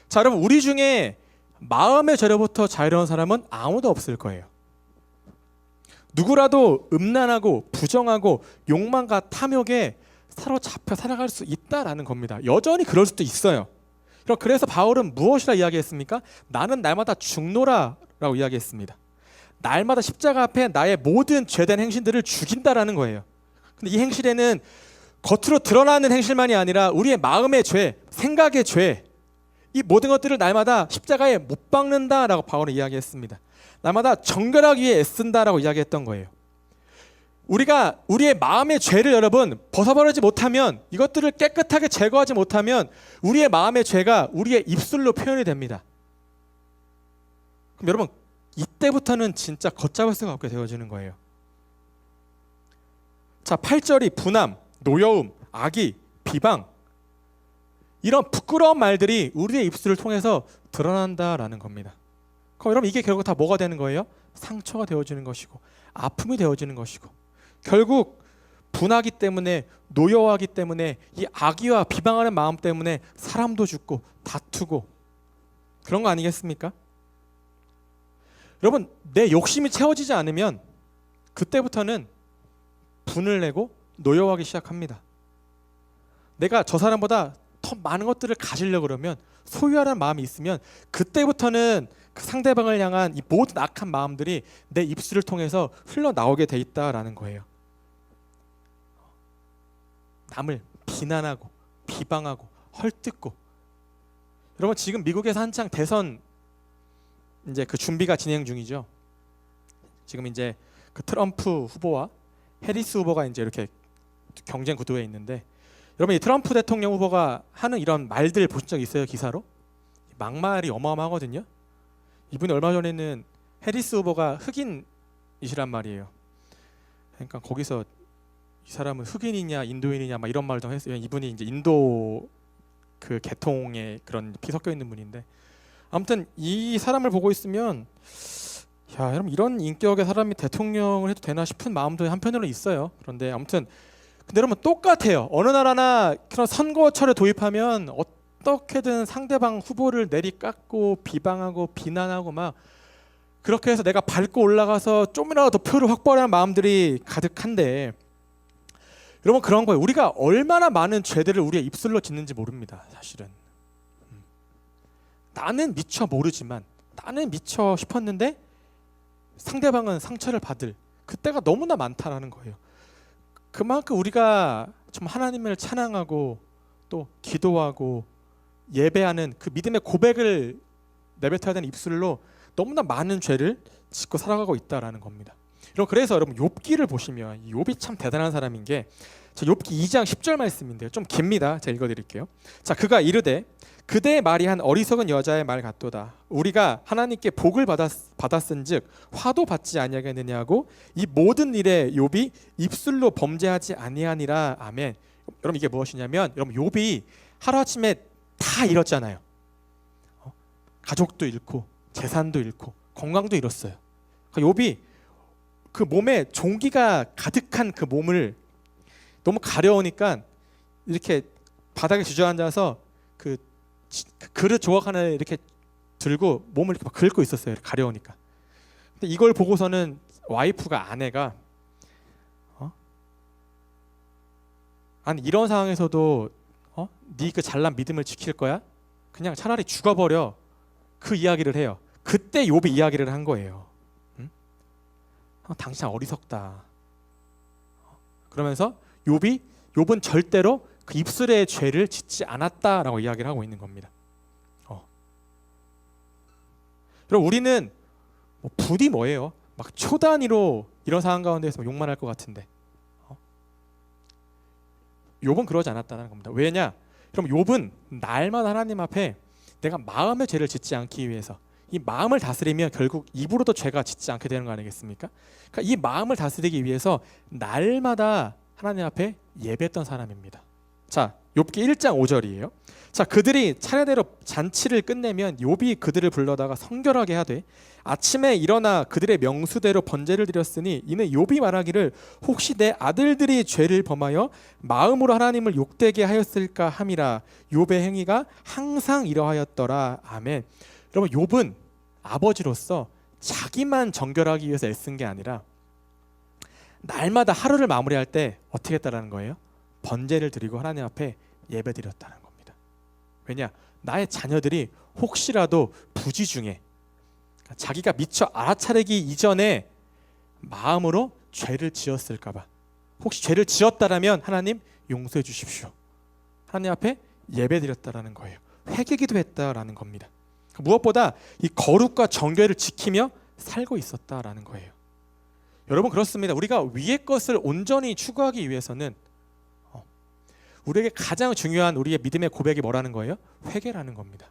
자, 여러분, 우리 중에 마음의 죄로부터 자유로운 사람은 아무도 없을 거예요. 누구라도 음란하고 부정하고 욕망과 탐욕에 사로잡혀 살아갈 수 있다라는 겁니다. 여전히 그럴 수도 있어요. 그래서 바울은 무엇이라 이야기했습니까? 나는 날마다 죽노라 라고 이야기했습니다. 날마다 십자가 앞에 나의 모든 죄된 행실들을 죽인다라는 거예요. 근데 이 행실에는 겉으로 드러나는 행실만이 아니라 우리의 마음의 죄, 생각의 죄, 이 모든 것들을 날마다 십자가에 못 박는다라고 바울은 이야기했습니다. 날마다 정결하기 위해 애쓴다라고 이야기했던 거예요. 우리가 우리의 마음의 죄를 여러분 벗어버리지 못하면, 이것들을 깨끗하게 제거하지 못하면 우리의 마음의 죄가 우리의 입술로 표현이 됩니다. 그럼 여러분, 이때부터는 진짜 걷잡을 수가 없게 되어지는 거예요. 자, 8절이 분함, 노여움, 악의, 비방, 이런 부끄러운 말들이 우리의 입술을 통해서 드러난다라는 겁니다. 그럼 여러분, 이게 결국 다 뭐가 되는 거예요? 상처가 되어지는 것이고 아픔이 되어지는 것이고 결국 분하기 때문에, 노여워하기 때문에, 이 악의와 비방하는 마음 때문에 사람도 죽고 다투고 그런 거 아니겠습니까? 여러분, 내 욕심이 채워지지 않으면 그때부터는 분을 내고 노여워하기 시작합니다. 내가 저 사람보다 더 많은 것들을 가지려고 그러면, 소유하라는 마음이 있으면 그때부터는 그 상대방을 향한 이 모든 악한 마음들이 내 입술을 통해서 흘러나오게 돼 있다라는 거예요. 남을 비난하고 비방하고 헐뜯고. 여러분, 지금 미국에서 한창 대선 이제 그 준비가 진행 중이죠. 지금 이제 그 트럼프 후보와 해리스 후보가 이제 이렇게 경쟁 구도에 있는데, 여러분 이 트럼프 대통령 후보가 하는 이런 말들 보신 적 있어요? 기사로? 막말이 어마어마하거든요. 이분이 얼마 전에는 해리스 후보가 흑인이시란 말이에요. 그러니까 거기서 이 사람은 흑인이냐 인도인이냐 막 이런 말도 했어요. 이분이 이제 인도 그 계통의 그런 피 섞여 있는 분인데, 아무튼 이 사람을 보고 있으면 야, 여러분 이런 인격의 사람이 대통령을 해도 되나 싶은 마음도 한편으로 있어요. 그런데 아무튼 근데 여러분 똑같아요. 어느 나라나 그런 선거철에 도입하면 어떻게든 상대방 후보를 내리깎고 비방하고 비난하고 막 그렇게 해서 내가 밟고 올라가서 좀이라도 더 표를 확보하려는 마음들이 가득한데, 여러분 그런 거예요. 우리가 얼마나 많은 죄들을 우리의 입술로 짓는지 모릅니다. 사실은 나는 미처 모르지만, 나는 미처 싶었는데 상대방은 상처를 받을 그때가 너무나 많다라는 거예요. 그만큼 우리가 좀 하나님을 찬양하고 또 기도하고 예배하는 그 믿음의 고백을 내뱉어야 되는 입술로 너무나 많은 죄를 짓고 살아가고 있다라는 겁니다. 그래서 여러분 욥기를 보시면, 이 욥이 참 대단한 사람인 게, 자, 욥기 2장 10절 말씀인데요. 좀 깁니다. 제가 읽어드릴게요. 자, 그가 이르되 그대의 말이 한 어리석은 여자의 말 같도다. 우리가 하나님께 복을 받았은즉 화도 받지 아니하겠느냐고 이 모든 일에 욥이 입술로 범죄하지 아니하니라. 아멘. 여러분 이게 무엇이냐면, 여러분 욥이 하루아침에 다 잃었잖아요. 가족도 잃고 재산도 잃고 건강도 잃었어요. 그러니까 욥이 그 몸에 종기가 가득한 그 몸을 너무 가려우니까 이렇게 바닥에 주저앉아서 그 그릇 조각 하나 이렇게 들고 몸을 이렇게 막 긁고 있었어요. 가려우니까. 근데 이걸 보고서는 와이프가, 아내가 아니 이런 상황에서도 네 그 잘난 믿음을 지킬 거야? 그냥 차라리 죽어버려. 그 이야기를 해요. 그때 욥이 이야기를 한 거예요. 응? 당신 어리석다. 그러면서 욥은 절대로 그 입술의 죄를 짓지 않았다라고 이야기를 하고 있는 겁니다. 그럼 우리는 부디 뭐예요? 막 초단위로 이런 상황 가운데서 욕만 할 것 같은데, 욥은 그러지 않았다는 겁니다. 왜냐? 그럼 욥은 날마다 하나님 앞에 내가 마음의 죄를 짓지 않기 위해서, 이 마음을 다스리면 결국 입으로도 죄가 짓지 않게 되는 거 아니겠습니까? 그러니까 이 마음을 다스리기 위해서 날마다 하나님 앞에 예배했던 사람입니다. 자, 욥기 1장 5절이에요. 자, 그들이 차례대로 잔치를 끝내면 욥이 그들을 불러다가 성결하게 하되 아침에 일어나 그들의 명수대로 번제를 드렸으니 이는 욥이 말하기를 혹시 내 아들들이 죄를 범하여 마음으로 하나님을 욕되게 하였을까 함이라. 욥의 행위가 항상 이러하였더라. 아멘. 여러분 욥은 아버지로서 자기만 정결하기 위해서 애쓴 게 아니라 날마다 하루를 마무리할 때 어떻게 했다라는 거예요? 번제를 드리고 하나님 앞에 예배드렸다는 겁니다. 왜냐? 나의 자녀들이 혹시라도 부지 중에 자기가 미처 알아차리기 이전에 마음으로 죄를 지었을까 봐, 혹시 죄를 지었다라면 하나님 용서해 주십시오. 하나님 앞에 예배드렸다라는 거예요. 회개기도 했다라는 겁니다. 무엇보다 이 거룩과 정결을 지키며 살고 있었다라는 거예요. 여러분 그렇습니다. 우리가 위의 것을 온전히 추구하기 위해서는 우리에게 가장 중요한 우리의 믿음의 고백이 뭐라는 거예요? 회개라는 겁니다.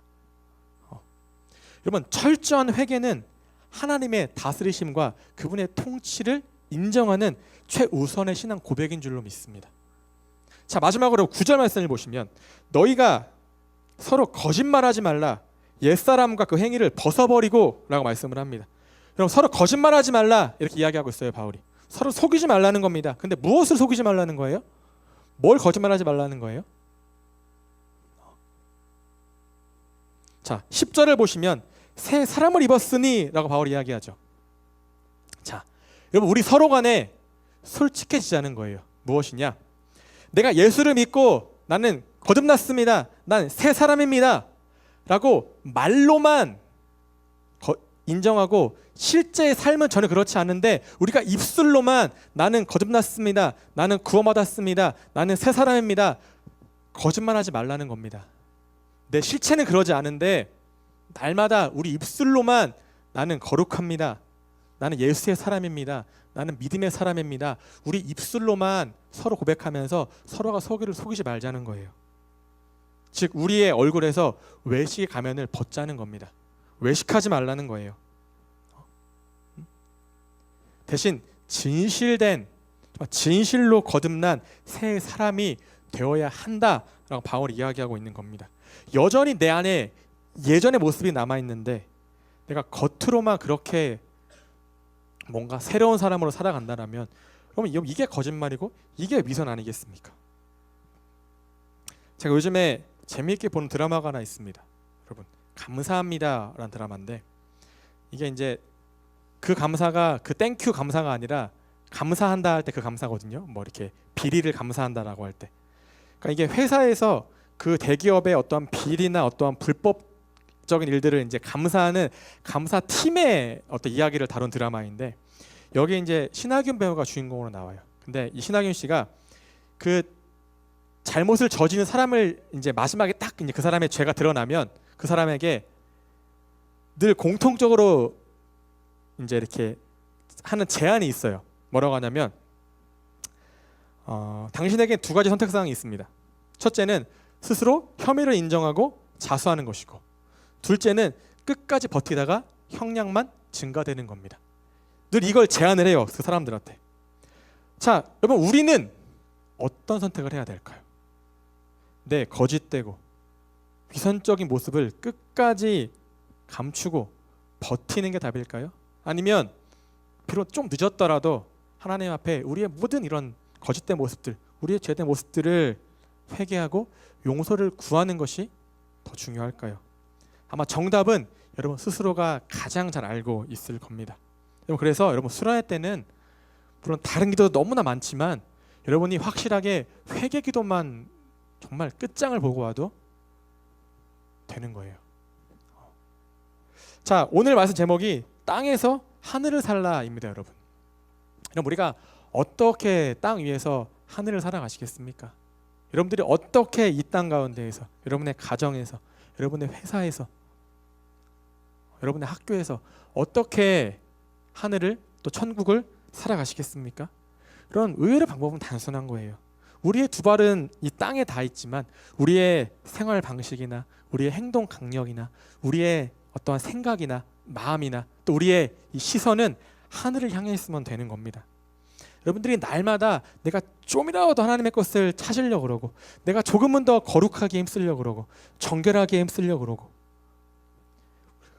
여러분 철저한 회개는 하나님의 다스리심과 그분의 통치를 인정하는 최우선의 신앙 고백인 줄로 믿습니다. 자, 마지막으로 9절 말씀을 보시면 너희가 서로 거짓말하지 말라. 옛사람과 그 행위를 벗어버리고 라고 말씀을 합니다. 여러분 서로 거짓말하지 말라 이렇게 이야기하고 있어요. 바울이 서로 속이지 말라는 겁니다. 근데 무엇을 속이지 말라는 거예요? 뭘 거짓말하지 말라는 거예요? 자, 10절을 보시면 새 사람을 입었으니 라고 바울이 이야기하죠. 자, 여러분 우리 서로 간에 솔직해지자는 거예요. 무엇이냐? 내가 예수를 믿고 나는 거듭났습니다. 난 새 사람입니다. 라고 말로만 인정하고 실제의 삶은 전혀 그렇지 않은데 우리가 입술로만 나는 거듭났습니다. 나는 구원받았습니다. 나는 새 사람입니다. 거짓말하지 말라는 겁니다. 내 실체는 그러지 않은데 날마다 우리 입술로만 나는 거룩합니다. 나는 예수의 사람입니다. 나는 믿음의 사람입니다. 우리 입술로만 서로 고백하면서 서로가 서로를 속이지 말자는 거예요. 즉 우리의 얼굴에서 외식의 가면을 벗자는 겁니다. 외식하지 말라는 거예요. 대신 진실로 거듭난 새 사람이 되어야 한다라고 바울이 이야기하고 있는 겁니다. 여전히 내 안에 예전의 모습이 남아있는데 내가 겉으로만 그렇게 뭔가 새로운 사람으로 살아간다면 그러면 이게 거짓말이고 이게 위선 아니겠습니까? 제가 요즘에 재미있게 보는 드라마가 하나 있습니다. 여러분 감사합니다 라는 드라마인데 이게 이제 그 감사가 그 땡큐 감사가 아니라 감사한다 할 때 그 감사거든요. 뭐 이렇게 비리를 감사한다라고 할 때. 그러니까 이게 회사에서 그 대기업의 어떠한 비리나 어떠한 불법적인 일들을 이제 감사하는 감사팀의 어떤 이야기를 다룬 드라마인데 여기 이제 신하균 배우가 주인공으로 나와요. 근데 이 신하균 씨가 그 잘못을 저지른 사람을 이제 마지막에 딱 이제 그 사람의 죄가 드러나면 그 사람에게 늘 공통적으로 이제 이렇게 하는 제안이 있어요. 뭐라고 하냐면 당신에게 두 가지 선택사항이 있습니다. 첫째는 스스로 혐의를 인정하고 자수하는 것이고 둘째는 끝까지 버티다가 형량만 증가되는 겁니다. 늘 이걸 제안을 해요. 그 사람들한테. 자, 여러분 우리는 어떤 선택을 해야 될까요? 네, 거짓되고 위선적인 모습을 끝까지 감추고 버티는 게 답일까요? 아니면 비록 좀 늦었더라도 하나님 앞에 우리의 모든 이런 거짓된 모습들, 우리의 죄된 모습들을 회개하고 용서를 구하는 것이 더 중요할까요? 아마 정답은 여러분 스스로가 가장 잘 알고 있을 겁니다. 그래서 여러분 수련회 때는 물론 다른 기도도 너무나 많지만 여러분이 확실하게 회개 기도만 정말 끝장을 보고 와도 되는 거예요. 자, 오늘 말씀 제목이 땅에서 하늘을 살라입니다, 여러분. 그럼 우리가 어떻게 땅 위에서 하늘을 살아가시겠습니까? 여러분들이 어떻게 이 땅 가운데에서, 여러분의 가정에서, 여러분의 회사에서, 여러분의 학교에서 어떻게 하늘을 또 천국을 살아가시겠습니까? 그런 의외로 방법은 단순한 거예요. 우리의 두 발은 이 땅에 다 있지만 우리의 생활 방식이나 우리의 행동 강령이나 우리의 어떠한 생각이나 마음이나 또 우리의 이 시선은 하늘을 향해 있으면 되는 겁니다. 여러분들이 날마다 내가 좀이라도 하나님의 것을 찾으려고 그러고 내가 조금은 더 거룩하게 힘쓰려고 그러고 정결하게 힘쓰려고 그러고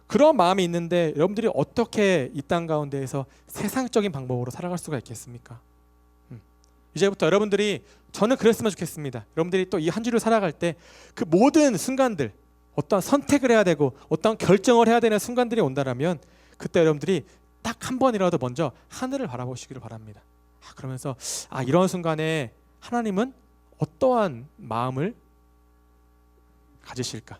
그런 마음이 있는데 여러분들이 어떻게 이 땅 가운데에서 세상적인 방법으로 살아갈 수가 있겠습니까? 이제부터 여러분들이 저는 그랬으면 좋겠습니다. 여러분들이 또 이 한 주를 살아갈 때 그 모든 순간들 어떤 선택을 해야 되고 어떤 결정을 해야 되는 순간들이 온다라면 그때 여러분들이 딱 한 번이라도 먼저 하늘을 바라보시기를 바랍니다. 그러면서 이런 순간에 하나님은 어떠한 마음을 가지실까?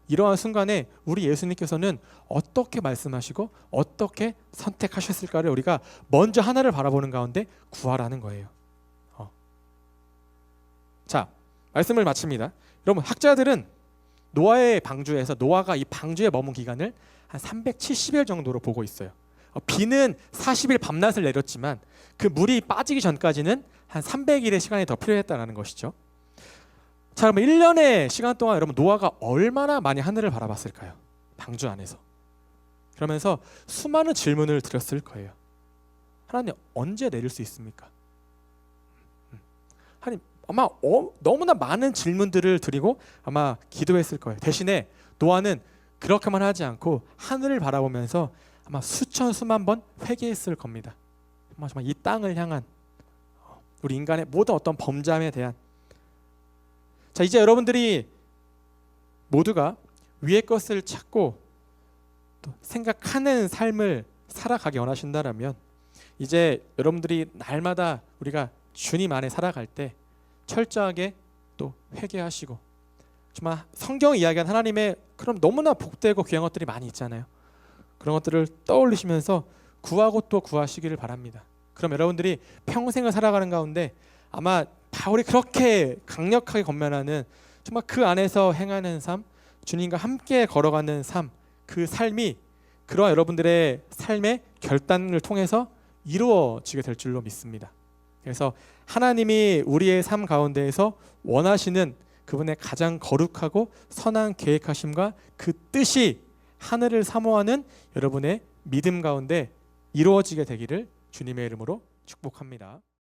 이러한 순간에 우리 예수님께서는 어떻게 말씀하시고 어떻게 선택하셨을까를 우리가 먼저 하나를 바라보는 가운데 구하라는 거예요. 자, 말씀을 마칩니다. 여러분 학자들은 노아의 방주에서 노아가 이 방주에 머문 기간을 한 370일 정도로 보고 있어요. 비는 40일 밤낮을 내렸지만 그 물이 빠지기 전까지는 한 300일의 시간이 더 필요했다는 것이죠. 자, 그러면 1년의 시간 동안 여러분 노아가 얼마나 많이 하늘을 바라봤을까요? 방주 안에서. 그러면서 수많은 질문을 드렸을 거예요. 하나님 언제 내릴 수 있습니까? 하나님 아마 너무나 많은 질문들을 드리고 아마 기도했을 거예요. 대신에 노아는 그렇게만 하지 않고 하늘을 바라보면서 아마 수천 수만 번 회개했을 겁니다. 정말 이 땅을 향한 우리 인간의 모든 어떤 범죄함에 대한 자 이제 여러분들이 모두가 위의 것을 찾고 또 생각하는 삶을 살아가기 원하신다라면 이제 여러분들이 날마다 우리가 주님 안에 살아갈 때 철저하게 또 회개하시고 정말 성경이 이야기한 하나님의 그럼 너무나 복되고 귀한 것들이 많이 있잖아요. 그런 것들을 떠올리시면서 구하고 또 구하시기를 바랍니다. 그럼 여러분들이 평생을 살아가는 가운데 아마 바울이 그렇게 강력하게 권면하는 정말 그 안에서 행하는 삶, 주님과 함께 걸어가는 삶, 그 삶이 그러한 여러분들의 삶의 결단을 통해서 이루어지게 될 줄로 믿습니다. 그래서 하나님이 우리의 삶 가운데에서 원하시는 그분의 가장 거룩하고 선한 계획하심과 그 뜻이 하늘을 사모하는 여러분의 믿음 가운데 이루어지게 되기를 주님의 이름으로 축복합니다.